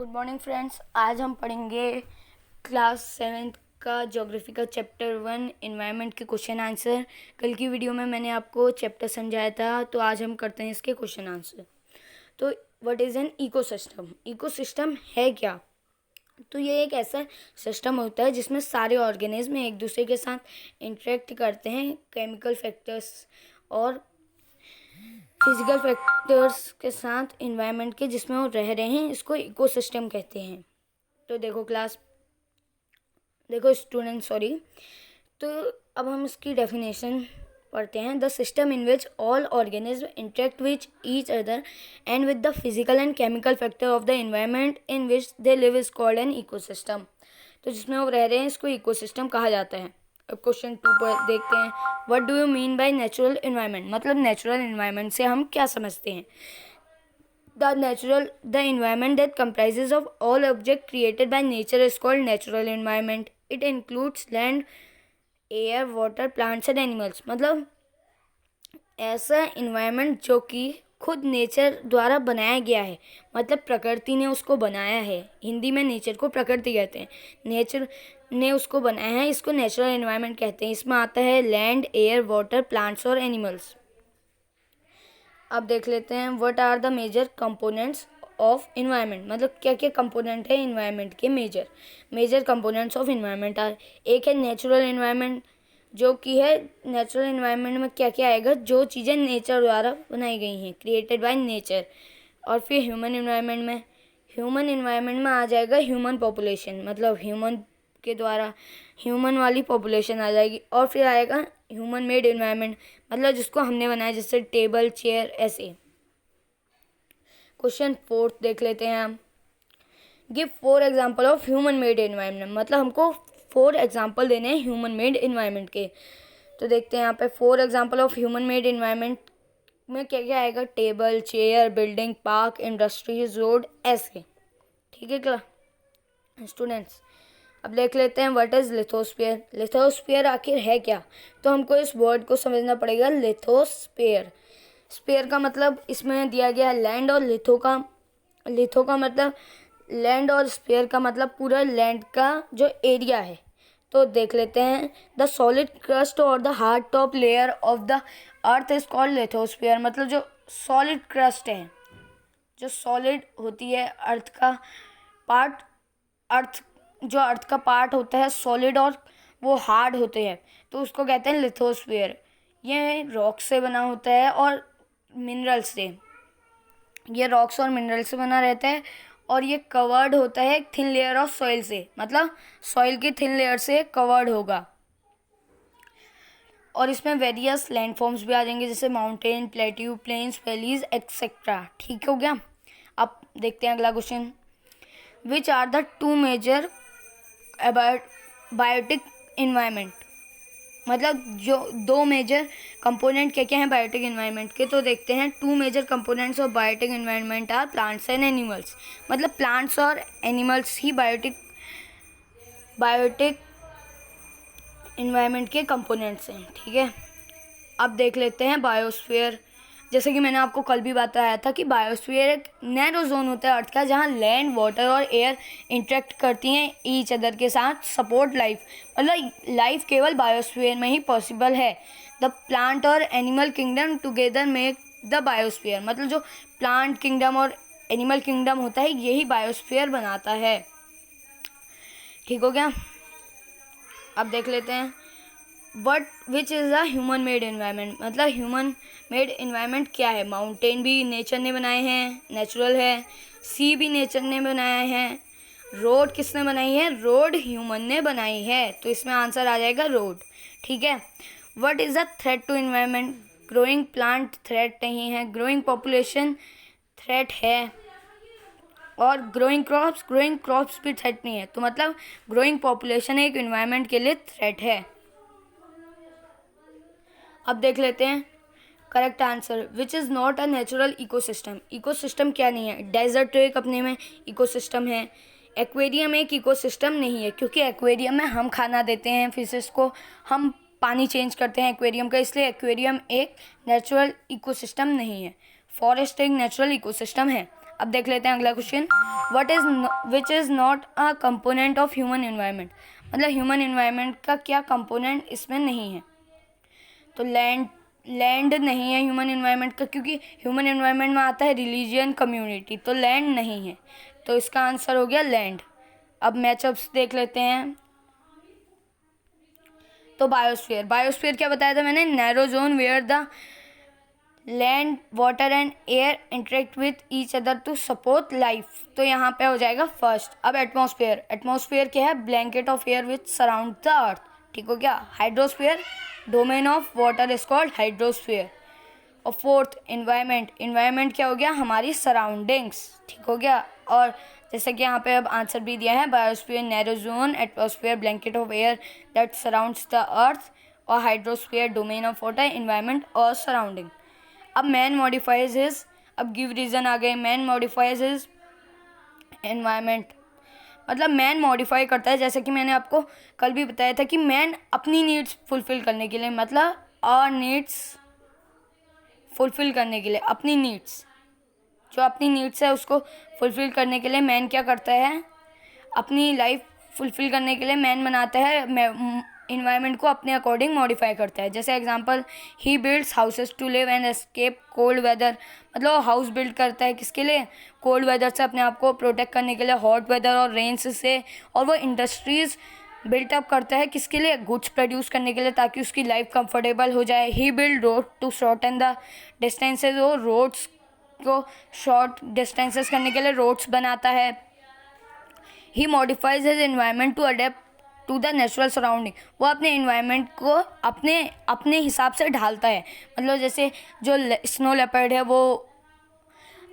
Good morning friends. आज हम पढ़ेंगे क्लास 7th का ज्योग्राफी का चैप्टर 1 एनवायरनमेंट के क्वेश्चन आंसर। कल की वीडियो में मैंने आपको चैप्टर समझाया था, तो आज हम करते हैं इसके क्वेश्चन आंसर। तो what is an ecosystem? Ecosystem है क्या? तो ये एक ऐसा सिस्टम होता है जिसमें सारे ऑर्गेनिज्म एक दूसरे के साथ इंटरेक्ट करते हैं केमिकल फैक्टर्स और फिजिकल फैक्टर्स के साथ इन्वायरमेंट के जिसमें वो रह रहे हैं, इसको इकोसिस्टम कहते हैं। तो देखो स्टूडेंट, सॉरी। तो अब हम इसकी डेफिनेशन पढ़ते हैं। The system in which all organism interact which each other and with the physical and chemical factor of the environment in which they live is called an ecosystem. तो जिसमें वो रह रहे हैं, इसको इकोसिस्टम कहा जाता है। अब क्वेश्चन 2 पर देखते हैं। What do you mean by natural environment? मतलब नेचुरल इन्वायरमेंट से हम क्या समझते हैं? The environment that comprises of all objects created by nature is called natural environment. It includes land, air, water, plants and animals. मतलब ऐसा environment जो कि खुद नेचर द्वारा बनाया गया है, मतलब प्रकृति ने उसको बनाया है। हिंदी में नेचर को प्रकृति कहते हैं। नेचर ने उसको बनाया है, इसको नेचुरल एनवायरनमेंट कहते हैं। इसमें आता है लैंड, एयर, वाटर, प्लांट्स और एनिमल्स। अब देख लेते हैं what are the major components of environment. मतलब क्या क्या कंपोनेंट है इन्वायरमेंट के। Major components of environment are, एक है नेचुरल इन्वायरमेंट, जो कि है नेचुरल इन्वायरमेंट में क्या क्या आएगा? जो चीज़ें नेचर द्वारा बनाई गई हैं, क्रिएटेड बाय नेचर। और फिर ह्यूमन इन्वायरमेंट में आ जाएगा ह्यूमन पॉपुलेशन, मतलब ह्यूमन के द्वारा ह्यूमन वाली पॉपुलेशन आ जाएगी। और फिर आएगा ह्यूमन मेड इन्वायरमेंट, मतलब जिसको हमने बनाया, जैसे टेबल, चेयर, ऐसे। क्वेश्चन 4 देख लेते हैं हम। Give 4 example of human made environment. मतलब हमको 4 एग्जाम्पल देने हैं ह्यूमन मेड इन्वायरमेंट के। तो देखते हैं यहाँ पे 4 example of human made environment में क्या क्या आएगा? Table, chair, building, park, industries, road, ऐसे। ठीक है क्या स्टूडेंट्स? अब देख लेते हैं व्हाट इज लिथोस्फीयर। लिथोस्फीयर आखिर है क्या? तो हमको इस वर्ड को समझना पड़ेगा। लिथोस्फीयर, स्फीयर का मतलब इसमें दिया गया है लैंड, और लिथो का मतलब लैंड, और स्फीयर का मतलब पूरा लैंड का जो एरिया है। तो देख लेते हैं। द सॉलिड क्रस्ट और the hard top layer of the earth is called lithosphere. मतलब जो सॉलिड क्रस्ट है, जो सॉलिड होती है अर्थ का पार्ट, अर्थ का पार्ट होता है सॉलिड और वो हार्ड होते हैं, तो उसको कहते हैं लिथोस्फीयर। ये रॉक से बना होता है और मिनरल से। ये रॉक्स और मिनरल से बना रहता है, और ये कवर्ड होता है एक थिन लेयर ऑफ सॉइल से, मतलब सॉइल की थिन लेयर से कवर्ड होगा। और इसमें वेरियस लैंडफॉर्म्स भी आ जाएंगे, जैसे mountain, plateau, plains, valleys, etcetera. ठीक हो गया। अब देखते हैं अगला question. Which are the 2 major biotic environment. मतलब जो 2 मेजर कंपोनेंट क्या क्या हैं बायोटिक इन्वायरमेंट के। तो देखते हैं 2 major components of biotic environment are plants and animals. मतलब प्लांट्स और एनिमल्स ही बायोटिक इन्वायरमेंट के कंपोनेंट्स हैं। ठीक है। अब देख लेते हैं बायोस्फीयर। जैसे कि मैंने आपको कल भी बताया था कि बायोस्फीयर एक नैरो जोन होता है अर्थ का, जहाँ लैंड, वाटर और एयर इंटरेक्ट करती हैं ईच अदर के साथ, सपोर्ट लाइफ। मतलब लाइफ केवल बायोस्फीयर में ही पॉसिबल है। द प्लांट और animal kingdom together make the biosphere. मतलब जो प्लांट किंगडम और एनिमल किंगडम होता है, यही बायोस्फीयर बनाता है। ठीक हो गया। अब देख लेते हैं which is a human made environment. मतलब ह्यूमन मेड इन्वायरमेंट क्या है? माउंटेन भी नेचर ने बनाए हैं, नेचुरल है। सी भी नेचर ने बनाया है। रोड किसने बनाई है? रोड ह्यूमन ने बनाई है। तो इसमें आंसर आ जाएगा रोड। ठीक है। What is a threat to environment? Growing plant threat नहीं है, ग्रोइंग पॉपुलेशन थ्रेट है, और ग्रोइंग क्रॉप्स भी थ्रेट नहीं है। तो मतलब ग्रोइंग पॉपुलेशन एक इन्वायरमेंट के लिए थ्रेट है। अब देख लेते हैं correct answer. Which is not a natural ecosystem. Ecosystem क्या नहीं है? डेजर्ट तो एक अपने में इकोसिस्टम है। एक्वेरियम एक इकोसिस्टम नहीं है, क्योंकि एक्वेरियम में हम खाना देते हैं फिशेस को, हम पानी चेंज करते हैं एक्वेरियम का, इसलिए एक्वेरियम एक नेचुरल इकोसिस्टम नहीं है। फॉरेस्ट एक नेचुरल इकोसिस्टम है। अब देख लेते हैं अगला question, which is not a component of human environment, मतलब ह्यूमन एनवायरनमेंट का क्या कंपोनेंट इसमें नहीं है। तो लैंड नहीं है ह्यूमन एनवायरनमेंट का, क्योंकि ह्यूमन एनवायरनमेंट में आता है रिलीजियन, कम्युनिटी, तो लैंड नहीं है, तो इसका आंसर हो गया लैंड। अब मैचअप्स देख लेते हैं। तो बायोस्फीयर क्या बताया था मैंने, narrow zone where the land, water and air interact with each other to support life, तो यहाँ पे हो जाएगा फर्स्ट। अब एटमॉस्फेयर क्या है, blanket of air which surround the earth, ठीक हो गया। Hydrosphere, domain of water is called hydrosphere. और फोर्थ इन्वायरमेंट क्या हो गया, हमारी सराउंडिंग्स, ठीक हो गया। और जैसे कि यहाँ पे अब आंसर भी दिया है, biosphere narrow zone, atmosphere blanket of air that surrounds the earth, और hydrosphere domain of water, environment और सराउंडिंग। अब मैन मॉडिफाइज हिज, अब गिव रीजन आ गए, मैन मॉडिफाइज हिज एनवायरमेंट, मतलब मैन मॉडिफाई करता है, जैसे कि मैंने आपको कल भी बताया था कि मैन अपनी नीड्स फुलफिल करने के लिए, मतलब और नीड्स फुलफिल करने के लिए, अपनी नीड्स, जो अपनी नीड्स है उसको फुलफिल करने के लिए मैन क्या करता है, अपनी लाइफ फुलफिल करने के लिए मैन बनाता है, इन्वायरमेंट को अपने अकॉर्डिंग मॉडिफाई करता है। जैसे example, he builds houses to live and escape cold weather, मतलब हाउस बिल्ड करता है किसके लिए, कोल्ड वेदर से अपने आप को प्रोटेक्ट करने के लिए, हॉट वेदर और रेन्स से। और वो इंडस्ट्रीज़ बिल्टअप करता है किसके लिए, गुड्स प्रोड्यूस करने के लिए, ताकि उसकी लाइफ कंफर्टेबल हो जाए। He build road to shorten the distances, वो रोड्स को शॉर्ट डिस्टेंसेस करने के लिए रोड्स बनाता है। He modifies his environment to adapt to the natural surrounding, वो अपने इन्वायरमेंट को अपने हिसाब से ढालता है। मतलब जैसे जो स्नो लेपर्ड है वो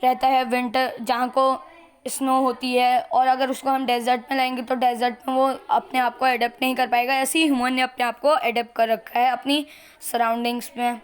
रहता है विंटर, जहाँ को स्नो होती है, और अगर उसको हम डेजर्ट में लाएंगे तो डेजर्ट में वो अपने आप को अडेप्ट नहीं कर पाएगा। ऐसे ही ह्यूमन ने अपने आप को अडेप्ट कर रखा है अपनी सराउंडिंग्स में।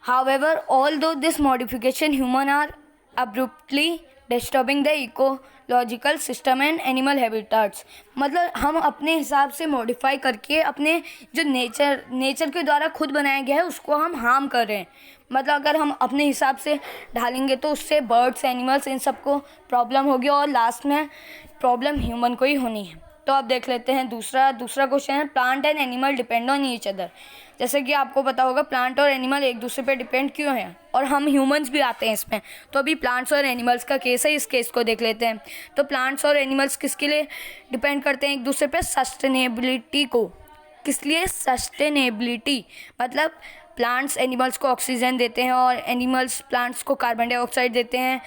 However, although this modification human are abruptly disturbing the ecological system and animal habitats, मतलब हम अपने हिसाब से मॉडिफाई करके अपने जो नेचर के द्वारा खुद बनाया गया है उसको हम हार्म कर रहे हैं। मतलब अगर हम अपने हिसाब से ढालेंगे तो उससे बर्ड्स, एनिमल्स, इन सबको प्रॉब्लम होगी, और लास्ट में प्रॉब्लम ह्यूमन को ही होनी है। तो अब देख लेते हैं दूसरा क्वेश्चन है, plant and animal depend on each other. जैसे कि आपको पता होगा प्लांट और एनिमल एक दूसरे पे डिपेंड क्यों हैं, और हम ह्यूमंस भी आते हैं इसमें। तो अभी प्लांट्स और एनिमल्स का केस है, इस केस को देख लेते हैं। तो प्लांट्स और एनिमल्स किसके लिए डिपेंड करते हैं एक दूसरे पे, सस्टेनेबिलिटी को। किस लिए, सस्टेनेबिलिटी, मतलब प्लांट्स एनिमल्स को ऑक्सीजन देते हैं और एनिमल्स प्लांट्स को कार्बन डाइऑक्साइड देते हैं।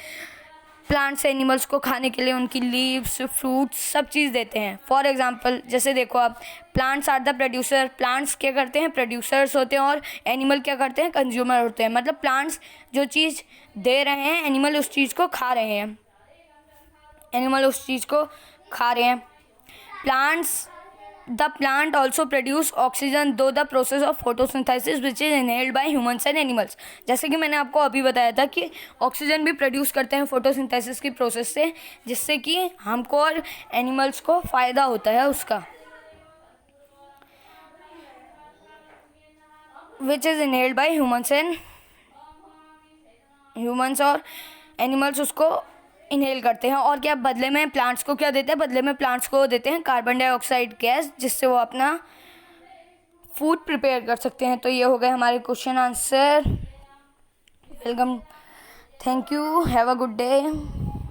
प्लांट्स एनिमल्स को खाने के लिए उनकी लीव्स, फ्रूट्स, सब चीज़ देते हैं। फॉर एग्जांपल जैसे देखो आप, plants are the producer, plants क्या करते हैं, प्रोड्यूसर्स होते हैं, और एनिमल क्या करते हैं, कंज्यूमर होते हैं। मतलब प्लांट्स जो चीज़ दे रहे हैं, एनिमल उस चीज़ को खा रहे हैं, The plant also produce oxygen through the process of photosynthesis which is inhaled by humans and animals। जैसे कि मैंने आपको अभी बताया था कि ऑक्सीजन भी प्रोड्यूस करते हैं फोटोसिंथेसिस की प्रोसेस से, जिससे कि हमको और एनिमल्स को फ़ायदा होता है उसका, which is inhaled by humans और एनिमल्स उसको इनहेल करते हैं। और क्या बदले में प्लांट्स को क्या देते हैं, बदले में प्लांट्स को देते हैं कार्बन डाइऑक्साइड गैस, जिससे वो अपना फूड प्रिपेयर कर सकते हैं। तो ये हो गए हमारे question answer. Welcome, thank you, have a good day.